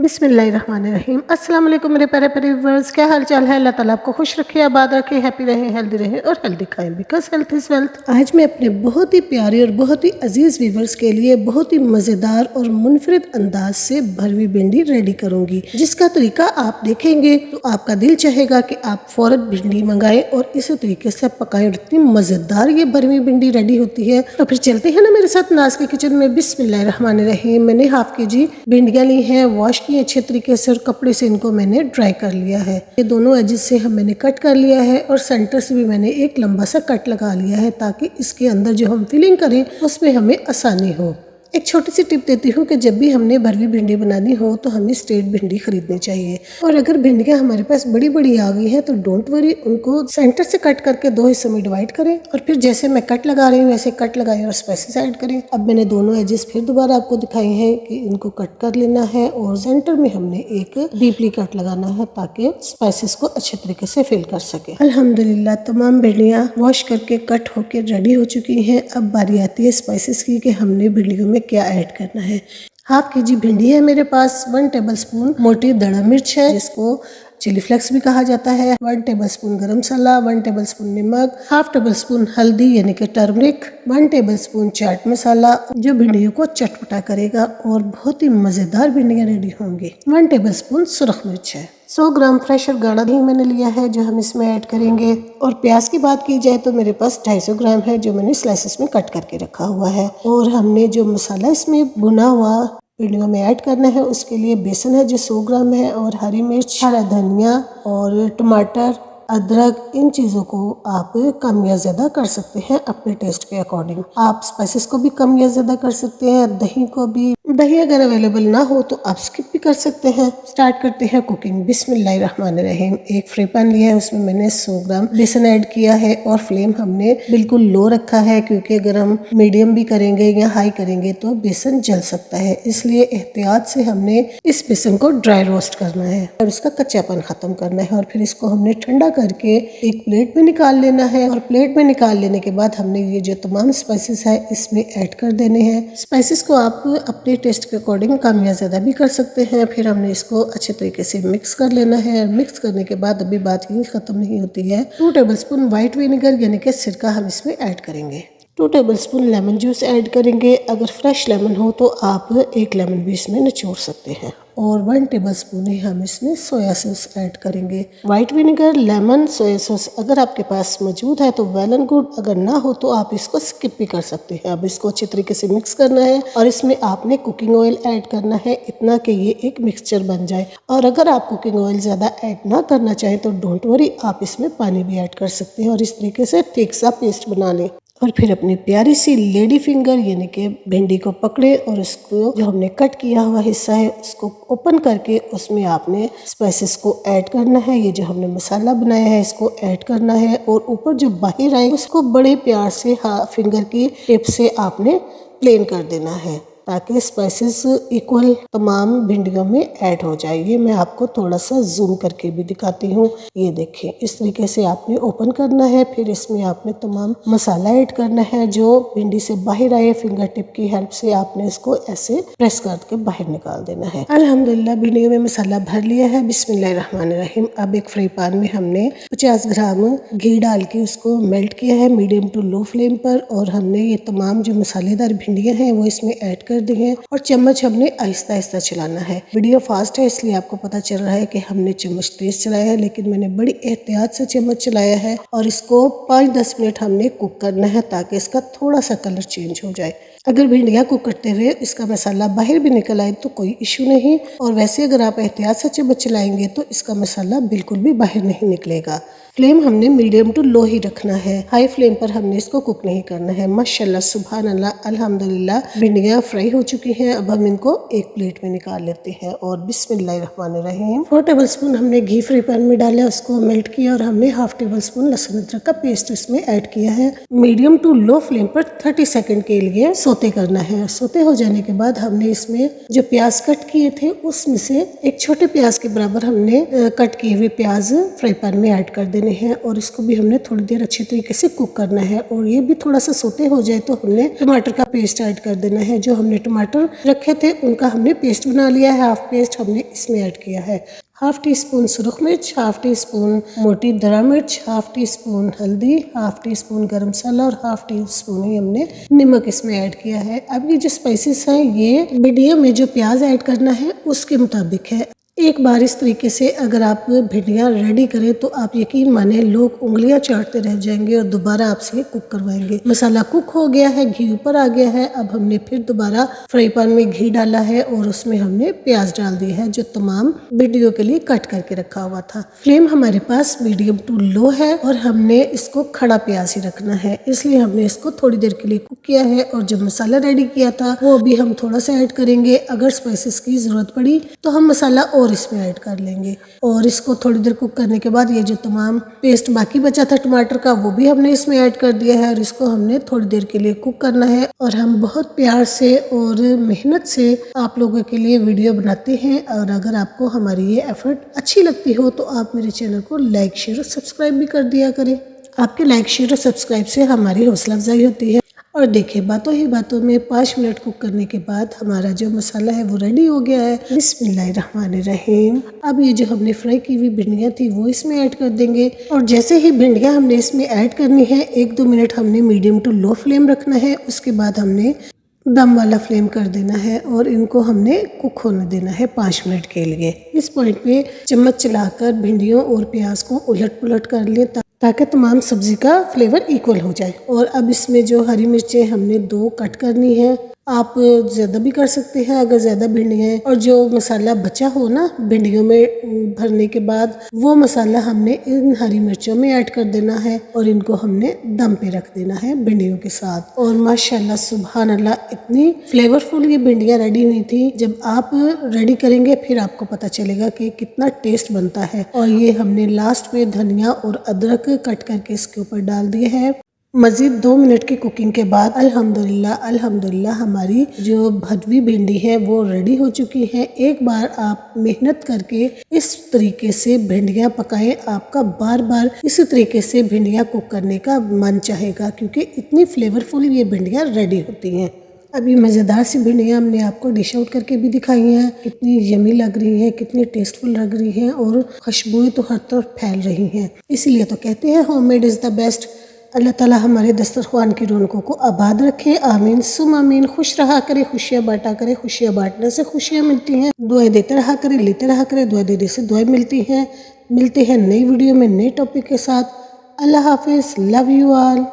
बिस्मिल्लाहिर्रहमानिर्रहीम। अस्सलाम वालेकुम मेरे प्यारे प्यारे व्यूअर्स, क्या हाल चाल है। अल्लाह ताला आपको खुश रखे, आबाद रखे, हैप्पी रहे, हेल्दी रहे और हेल्दी खाएं, बिकॉज हेल्थ इज़ वेल्थ। आज मैं अपने बहुत ही प्यारे और बहुत ही अजीज़ व्यूअर्स के लिए बहुत ही मज़ेदार और मुनफरिद अंदाज से भरवी भिंडी रेडी करूंगी, जिसका तरीका आप देखेंगे तो आपका दिल चाहेगा कि आप फौरन भिंडी मंगाएं और इसी तरीके से पकाएं। और इतनी मज़ेदार ये भरवी भिंडी रेडी होती है। तो फिर चलते हैं ना मेरे साथ नाज के किचन में। बिस्मिल्लाहिर्रहमानिर्रहीम। मैंने हाफ केजी भिंडियाँ ली हैं, वॉश अच्छे तरीके से और कपड़े से इनको मैंने ड्राई कर लिया है। ये दोनों एजेस से मैंने कट कर लिया है और सेंटर से भी मैंने एक लंबा सा कट लगा लिया है, ताकि इसके अंदर जो हम फिलिंग करें उसमें हमें आसानी हो। एक छोटी सी टिप देती हूँ कि जब भी हमने भरवी भिंडी बनानी हो तो हमें स्ट्रेट भिंडी खरीदनी चाहिए। और अगर भिंडियाँ हमारे पास बड़ी बड़ी आ गई हैं तो डोंट वरी, उनको सेंटर से कट करके दो हिस्सों में डिवाइड करें और फिर जैसे मैं कट लगा रही हूँ वैसे कट लगाएं और स्पाइसेस ऐड करें। अब मैंने दोनों एजेस फिर दोबारा आपको दिखाए हैं कि इनको कट कर लेना है और सेंटर में हमने एक डीपली कट लगाना है ताकि स्पाइसेस को अच्छे तरीके से फिल कर सके। अल्हम्दुलिल्लाह तमाम भिंडियाँ वॉश करके कट होके रेडी हो चुकी हैं। अब बारी आती है स्पाइसेस की कि हमने भिंडियों में क्या ऐड करना है। हाफ केजी भिंडी है मेरे पास। 1 टेबलस्पून मोटी दड़ा मिर्च है, जिसको चिली फ्लेक्स भी कहा जाता है। 1 टेबलस्पून गरम मसाला, 1 टेबलस्पून नमक, हाफ टेबलस्पून हल्दी यानी कि टर्मरिक, 1 टेबलस्पून चाट मसाला जो भिंडियों को चटपटा करेगा और बहुत ही मजेदार भिंडियाँ रेडी होंगी। 1 टेबलस्पून सुरख मिर्च है। 100 ग्राम फ्रेश और गाढ़ा घी मैंने लिया है जो हम इसमें ऐड करेंगे। और प्याज की बात की जाए तो मेरे पास 250 ग्राम है जो मैंने स्लाइसेस में कट करके रखा हुआ है। और हमने जो मसाला इसमें भुना हुआ भिंडियों में ऐड करना है उसके लिए बेसन है जो 100 ग्राम है, और हरी मिर्च, हरा धनिया और टमाटर, अदरक, इन चीज़ों को आप कम या ज़्यादा कर सकते हैं अपने टेस्ट के अकॉर्डिंग। आप स्पाइसेस को भी कम या ज़्यादा कर सकते हैं, दही को भी। दही अगर अवेलेबल ना हो तो आप स्किप भी कर सकते हैं। स्टार्ट करते हैं कुकिंग। बिस्मिल्लाहिर्रहमानिर्रहीम। एक फ्राई पैन लिया है, उसमें मैंने 100 ग्राम बेसन ऐड किया है और फ्लेम हमने बिल्कुल लो रखा है, क्योंकि अगर हम मीडियम भी करेंगे या हाई करेंगे तो बेसन जल सकता है। इसलिए एहतियात से हमने इस बेसन को ड्राई रोस्ट करना है और इसका कच्चापन खत्म करना है। और फिर इसको हमने ठंडा करके एक प्लेट में निकाल लेना है। और प्लेट में निकाल लेने के बाद हमने ये जो तमाम स्पाइसेस है इसमें ऐड कर देने हैं। स्पाइसेस को आप अपने टेस्ट के अकॉर्डिंग कम या ज़्यादा भी कर सकते हैं। फिर हमने इसको अच्छे तरीके से मिक्स कर लेना है। मिक्स करने के बाद अभी बात यही खत्म नहीं होती है। 2 टेबलस्पून वाइट विनेगर यानी कि सिरका हम इसमें ऐड करेंगे। 2 टेबलस्पून लेमन जूस ऐड करेंगे। अगर फ्रेश लेमन हो तो आप 1 लेमन भी इसमें निचोड़ सकते हैं। और 1 टेबलस्पून ही हम इसमें सोया सॉस ऐड करेंगे। White vinegar, lemon, soya sauce अगर आपके पास मौजूद है तो वेल एंड गुड, अगर ना हो तो आप इसको स्किप भी कर सकते हैं। अब इसको अच्छे तरीके से मिक्स करना है और इसमें आपने कुकिंग ऑयल ऐड करना है, इतना कि ये एक मिक्सचर बन जाए। और अगर आप कुकिंग ऑयल ज़्यादा ऐड ना करना चाहें तो डोंट वरी, आप इसमें पानी भी ऐड कर सकते हैं और इस तरीके से थिक सा पेस्ट बना लें। और फिर अपनी प्यारी सी लेडी फिंगर यानी कि भिंडी को पकड़े और उसको जो हमने कट किया हुआ हिस्सा है उसको ओपन करके उसमें आपने स्पाइसेस को ऐड करना है। ये जो हमने मसाला बनाया है इसको ऐड करना है और ऊपर जो बाहर आए उसको बड़े प्यार से फिंगर की टिप से आपने प्लेन कर देना है, ताकि स्पाइसेस इक्वल तमाम भिंडियों में ऐड हो जाए। ये मैं आपको थोड़ा सा जूम करके भी दिखाती हूँ। ये देखें, इस तरीके से आपने ओपन करना है। फिर इसमें आपने तमाम मसाला ऐड करना है जो भिंडी से बाहर आए। फिंगर टिप की हेल्प से आपने इसको ऐसे प्रेस करके बाहर निकाल देना है। अल्हम्दुलिल्लाह भिंडियों में मसाला भर लिया है। बिस्मिल्लाहिर्रहमानिर्रहीम। अब एक फ्राई पैन में हमने 50 ग्राम घी डाल के उसको मेल्ट किया है मीडियम टू लो फ्लेम पर। और हमने ये तमाम जो मसालेदार भिंडियाँ हैं वो इसमें ऐड कर दी है और चम्मच हमने आहिस्ता आहिस्ता चलाना है। वीडियो फास्ट है इसलिए आपको पता चल रहा है कि हमने चम्मच तेज चलाया है, लेकिन मैंने बड़ी एहतियात से चम्मच चलाया है। और इसको 5-10 मिनट हमने कुक करना है ताकि इसका थोड़ा सा कलर चेंज हो जाए। अगर भिंडियाँ कुक करते हुए इसका मसाला बाहर भी निकल आए तो कोई इशू नहीं, और वैसे अगर आप एहतियात से चम्मच चलाएंगे तो इसका मसाला बिल्कुल भी बाहर नहीं निकलेगा। फ्लेम हमने मीडियम टू लो ही रखना है, हाई फ्लेम पर हमने इसको कुक नहीं करना है। माशाल्लाह, सुभान अल्लाह, अल्हम्दुलिल्लाह भिंडियाँ फ्राई हो चुकी हैं। अब हम इनको एक प्लेट में निकाल लेते हैं। और बिस्मिल्लाहिर्रहमानिर्रहीम। 4 टेबलस्पून हमने घी फ्राई पैन में डाला, उसको मेल्ट किया और हमने हाफ टेबलस्पून लहसुन अदरक का पेस्ट इसमें ऐड किया है। मीडियम टू लो फ्लेम पर 30 सेकेंड के लिए सोते करना है। सोते हो जाने के बाद हमने इसमें जो प्याज कट किए थे उसमें से एक छोटे प्याज के बराबर हमने कट किए हुए प्याज फ्राई पैन में ऐड कर देने हैं और इसको भी हमने थोड़ी देर अच्छे तरीके से कुक करना है। और ये भी थोड़ा सा सोते हो जाए तो हमने टमाटर का पेस्ट ऐड कर देना है। जो हमने टमाटर रखे थे उनका हमने पेस्ट बना लिया है, हाफ पेस्ट हमने इसमें ऐड किया है। हाफ टी स्पून सुरख मिर्च, हाफ टी स्पून मोटी दरा मिर्च, हाफ टी स्पून हल्दी, हाफ टी स्पून गरम मसाला और हाफ टी स्पून ही हमने नमक इसमें ऐड किया है। अब ये जो स्पाइसेस हैं ये वीडियो में जो प्याज ऐड करना है उसके मुताबिक है। एक बार इस तरीके से अगर आप भिंडियाँ रेडी करें तो आप यकीन माने लोग उंगलियां चाटते रह जाएंगे और दोबारा आपसे कुक करवाएंगे। मसाला कुक हो गया है, घी ऊपर आ गया है। अब हमने फिर दोबारा फ्राई पैन में घी डाला है और उसमें हमने प्याज डाल दिया है जो तमाम भिंडियों के लिए कट करके रखा हुआ था। फ्लेम हमारे पास मीडियम टू लो है और हमने इसको खड़ा प्याज ही रखना है, इसलिए हमने इसको थोड़ी देर के लिए कुक किया है। और जो मसाला रेडी किया था वो भी हम थोड़ा सा ऐड करेंगे। अगर स्पाइसेस की जरूरत पड़ी तो हम मसाला और इसमें ऐड कर लेंगे। और इसको थोड़ी देर कुक करने के बाद ये जो तमाम पेस्ट बाकी बचा था टमाटर का वो भी हमने इसमें ऐड कर दिया है और इसको हमने थोड़ी देर के लिए कुक करना है। और हम बहुत प्यार से और मेहनत से आप लोगों के लिए वीडियो बनाते हैं और अगर आपको हमारी ये एफर्ट अच्छी लगती हो तो आप मेरे चैनल को लाइक शेयर और सब्सक्राइब भी कर दिया करें। आपके लाइक शेयर और सब्सक्राइब से हमारी हौसला अफजाई होती है। और देखिए बातों ही बातों में 5 मिनट कुक करने के बाद हमारा जो मसाला है वो रेडी हो गया है। बिस्मिल्लाहिर्रहमानिर्रहीम। अब ये जो हमने फ्राई की हुई भिंडियाँ थी वो इसमें ऐड कर देंगे। और जैसे ही भिंडियाँ हमने इसमें ऐड करनी है 1-2 मिनट हमने मीडियम टू लो फ्लेम रखना है। उसके बाद हमने दम वाला फ्लेम कर देना है और इनको हमने कुक होने देना है 5 मिनट के लिए। इस पॉइंट पे चम्मच चलाकर भिंडियों और प्याज को उलट पुलट कर लें ताकि तमाम सब्जी का फ्लेवर इक्वल हो जाए। और अब इसमें जो हरी मिर्चें हमने 2 कट करनी है, आप ज़्यादा भी कर सकते हैं अगर ज़्यादा भिंडियाँ हैं। और जो मसाला बचा हो ना भिंडियों में भरने के बाद वो मसाला हमने इन हरी मिर्चों में ऐड कर देना है और इनको हमने दम पे रख देना है भिंडियों के साथ। और माशाल्लाह सुभान अल्लाह इतनी फ्लेवरफुल ये भिंडियाँ रेडी हुई थी। जब आप रेडी करेंगे फिर आपको पता चलेगा कि कितना टेस्ट बनता है। और ये हमने लास्ट में धनिया और अदरक कट करके इसके ऊपर डाल दिया है। मज़ीद 2 मिनट की कुकिंग के बाद अल्हम्दुलिल्लाह हमारी जो भरवी भिंडी है वो रेडी हो चुकी है। एक बार आप मेहनत करके इस तरीके से भिंडियाँ पकाएं, आपका बार बार इसी तरीके से भिंडियाँ कुक करने का मन चाहेगा क्योंकि इतनी फ्लेवरफुल ये भिंडियाँ रेडी होती हैं। अभी मज़ेदार सी भिंडियाँ हमने आपको डिश आउट करके भी दिखाई हैं। कितनी यमी लग रही हैं, कितनी टेस्टफुल लग रही हैं और खुशबुएं तो हर तरफ फैल रही हैं। इसीलिए तो कहते हैं होममेड इज़ द बेस्ट। अल्लाह ताला हमारे दस्तरख्वान की रौनकों को आबाद रखे, आमीन सुम आमीन। खुश रहा करे, खुशियाँ बांटा करे, खुशियाँ बांटने से खुशियाँ मिलती हैं। दुआएं देते रहा करे, लेते रहा करे, दुआ देने से दुआएं मिलती हैं। मिलते हैं नई वीडियो में नए टॉपिक के साथ। अल्लाह हाफिज़, लव यू ऑल।